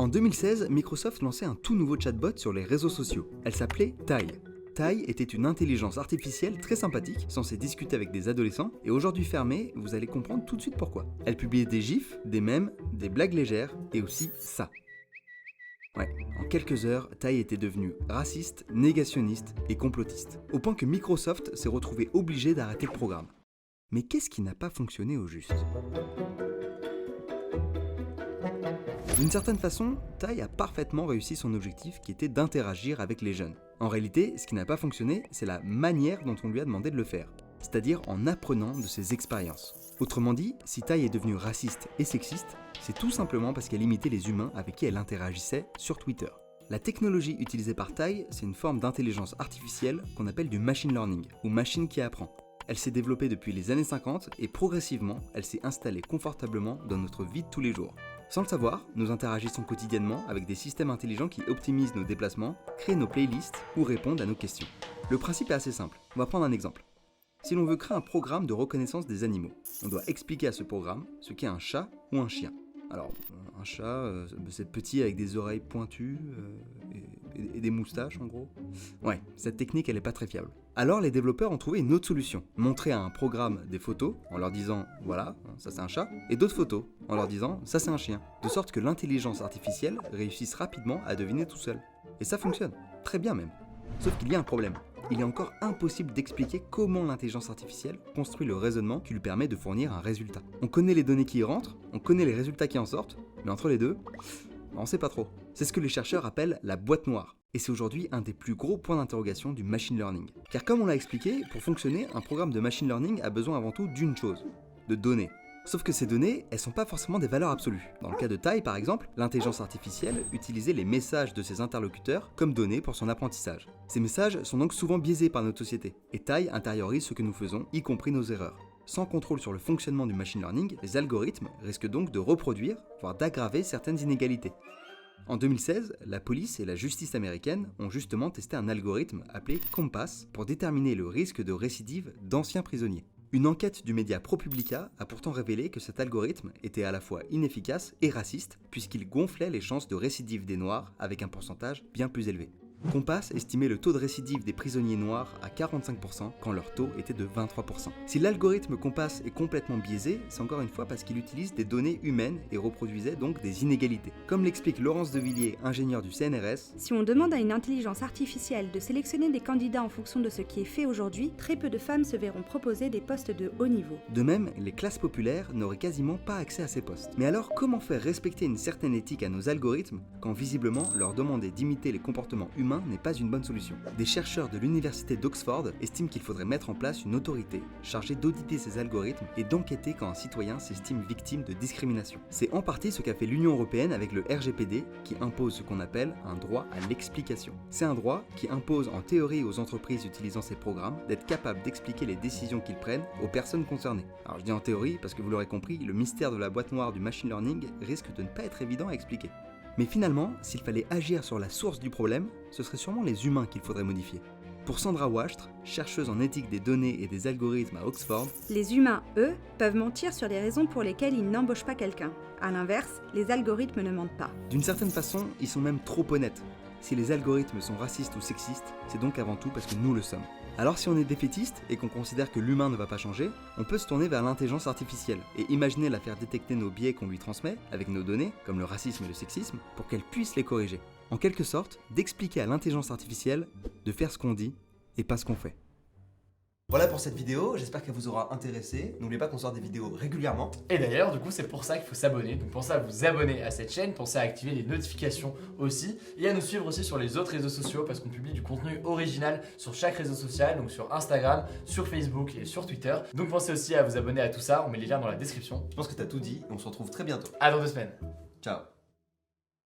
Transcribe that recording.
En 2016, Microsoft lançait un tout nouveau chatbot sur les réseaux sociaux. Elle s'appelait Tai. Tai était une intelligence artificielle très sympathique, censée discuter avec des adolescents, et aujourd'hui fermée, vous allez comprendre tout de suite pourquoi. Elle publiait des gifs, des mèmes, des blagues légères, et aussi ça. Ouais, en quelques heures, Tai était devenue raciste, négationniste et complotiste, au point que Microsoft s'est retrouvé obligé d'arrêter le programme. Mais qu'est-ce qui n'a pas fonctionné au juste ? D'une certaine façon, Tai a parfaitement réussi son objectif qui était d'interagir avec les jeunes. En réalité, ce qui n'a pas fonctionné, c'est la manière dont on lui a demandé de le faire, c'est-à-dire en apprenant de ses expériences. Autrement dit, si Tai est devenue raciste et sexiste, c'est tout simplement parce qu'elle imitait les humains avec qui elle interagissait sur Twitter. La technologie utilisée par Tai, c'est une forme d'intelligence artificielle qu'on appelle du machine learning, ou machine qui apprend. Elle s'est développée depuis les années 50 et progressivement, elle s'est installée confortablement dans notre vie de tous les jours. Sans le savoir, nous interagissons quotidiennement avec des systèmes intelligents qui optimisent nos déplacements, créent nos playlists ou répondent à nos questions. Le principe est assez simple. On va prendre un exemple. Si l'on veut créer un programme de reconnaissance des animaux, on doit expliquer à ce programme ce qu'est un chat ou un chien. Alors, un chat, c'est petit avec des oreilles pointues et des moustaches en gros. Ouais, cette technique elle est pas très fiable. Alors les développeurs ont trouvé une autre solution. Montrer à un programme des photos en leur disant voilà, ça c'est un chat, et d'autres photos en leur disant ça c'est un chien. De sorte que l'intelligence artificielle réussisse rapidement à deviner tout seul. Et ça fonctionne, très bien même. Sauf qu'il y a un problème. Il est encore impossible d'expliquer comment l'intelligence artificielle construit le raisonnement qui lui permet de fournir un résultat. On connaît les données qui y rentrent, on connaît les résultats qui en sortent, mais entre les deux, on sait pas trop. C'est ce que les chercheurs appellent la boîte noire. Et c'est aujourd'hui un des plus gros points d'interrogation du machine learning. Car comme on l'a expliqué, pour fonctionner, un programme de machine learning a besoin avant tout d'une chose, de données. Sauf que ces données, elles sont pas forcément des valeurs absolues. Dans le cas de Tai par exemple, l'intelligence artificielle utilisait les messages de ses interlocuteurs comme données pour son apprentissage. Ces messages sont donc souvent biaisés par notre société, et Tai intériorise ce que nous faisons, y compris nos erreurs. Sans contrôle sur le fonctionnement du machine learning, les algorithmes risquent donc de reproduire, voire d'aggraver certaines inégalités. En 2016, la police et la justice américaine ont justement testé un algorithme appelé Compass pour déterminer le risque de récidive d'anciens prisonniers. Une enquête du média ProPublica a pourtant révélé que cet algorithme était à la fois inefficace et raciste, puisqu'il gonflait les chances de récidive des Noirs avec un pourcentage bien plus élevé. Compass estimait le taux de récidive des prisonniers noirs à 45% quand leur taux était de 23%. Si l'algorithme Compass est complètement biaisé, c'est encore une fois parce qu'il utilise des données humaines et reproduisait donc des inégalités. Comme l'explique Laurence Devilliers, ingénieure du CNRS, si on demande à une intelligence artificielle de sélectionner des candidats en fonction de ce qui est fait aujourd'hui, très peu de femmes se verront proposer des postes de haut niveau. De même, les classes populaires n'auraient quasiment pas accès à ces postes. Mais alors, comment faire respecter une certaine éthique à nos algorithmes quand visiblement leur demander d'imiter les comportements humains n'est pas une bonne solution. Des chercheurs de l'université d'Oxford estiment qu'il faudrait mettre en place une autorité chargée d'auditer ces algorithmes et d'enquêter quand un citoyen s'estime victime de discrimination. C'est en partie ce qu'a fait l'Union européenne avec le RGPD qui impose ce qu'on appelle un droit à l'explication. C'est un droit qui impose en théorie aux entreprises utilisant ces programmes d'être capables d'expliquer les décisions qu'ils prennent aux personnes concernées. Alors je dis en théorie parce que vous l'aurez compris, le mystère de la boîte noire du machine learning risque de ne pas être évident à expliquer. Mais finalement, s'il fallait agir sur la source du problème, ce serait sûrement les humains qu'il faudrait modifier. Pour Sandra Wastre, chercheuse en éthique des données et des algorithmes à Oxford, les humains, eux, peuvent mentir sur les raisons pour lesquelles ils n'embauchent pas quelqu'un. A l'inverse, les algorithmes ne mentent pas. D'une certaine façon, ils sont même trop honnêtes. Si les algorithmes sont racistes ou sexistes, c'est donc avant tout parce que nous le sommes. Alors si on est défaitiste et qu'on considère que l'humain ne va pas changer, on peut se tourner vers l'intelligence artificielle et imaginer la faire détecter nos biais qu'on lui transmet, avec nos données, comme le racisme et le sexisme, pour qu'elle puisse les corriger. En quelque sorte, d'expliquer à l'intelligence artificielle de faire ce qu'on dit et pas ce qu'on fait. Voilà pour cette vidéo, j'espère qu'elle vous aura intéressé. N'oubliez pas qu'on sort des vidéos régulièrement. Et d'ailleurs, du coup, c'est pour ça qu'il faut s'abonner. Donc pensez à vous abonner à cette chaîne, pensez à activer les notifications aussi. Et à nous suivre aussi sur les autres réseaux sociaux parce qu'on publie du contenu original sur chaque réseau social, donc sur Instagram, sur Facebook et sur Twitter. Donc pensez aussi à vous abonner à tout ça, on met les liens dans la description. Je pense que t'as tout dit et on se retrouve très bientôt. À dans 2 semaines. Ciao.